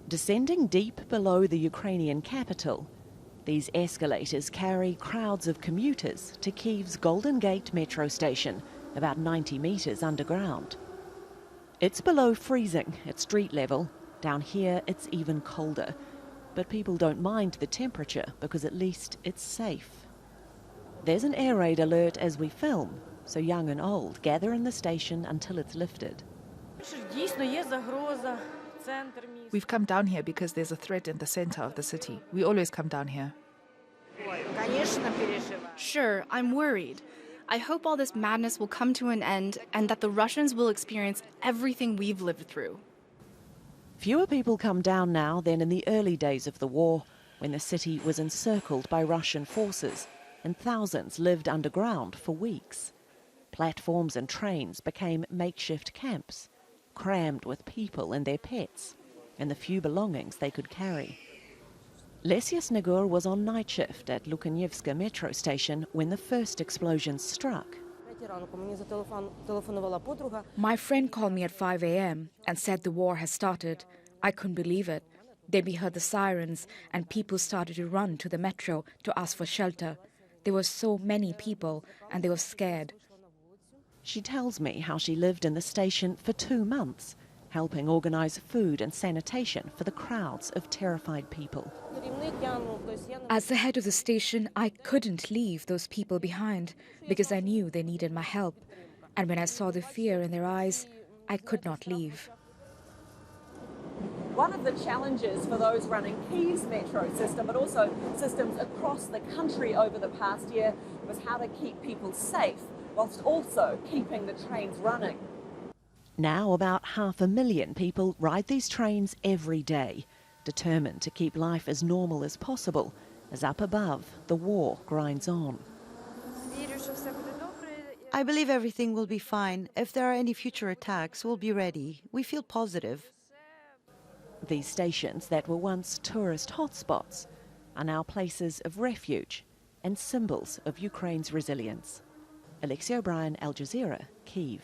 Descending deep below the Ukrainian capital, these escalators carry crowds of commuters to Kyiv's Golden Gate metro station, about 90 metres underground. It's below freezing at street level. Down here it's even colder. But people don't mind the temperature because at least it's safe. There's an air raid alert as we film, so young and old gather in the station until it's lifted. We've come down here because there's a threat in the center of the city. We always come down here. Sure, I'm worried. I hope all this madness will come to an end and that the Russians will experience everything we've lived through. Fewer people come down now than in the early days of the war, when the city was encircled by Russian forces and thousands lived underground for weeks. Platforms and trains became makeshift camps, crammed with people and their pets, and the few belongings they could carry. Lesia Snegur was on night shift at Lukanyevska metro station when the first explosions struck. My friend called me at 5 a.m. and said the war has started. I couldn't believe it. Then we heard the sirens and people started to run to the metro to ask for shelter. There were so many people and they were scared. She tells me how she lived in the station for 2 months, helping organise food and sanitation for the crowds of terrified people. As the head of the station, I couldn't leave those people behind because I knew they needed my help. And when I saw the fear in their eyes, I could not leave. One of the challenges for those running Kyiv's metro system, but also systems across the country over the past year, was how to keep people safe whilst also keeping the trains running. Now about 500,000 people ride these trains every day, determined to keep life as normal as possible, as up above the war grinds on. I believe everything will be fine. If there are any future attacks, we'll be ready. We feel positive. These stations that were once tourist hotspots are now places of refuge and symbols of Ukraine's resilience. Alexi, Al Jazeera, Kyiv.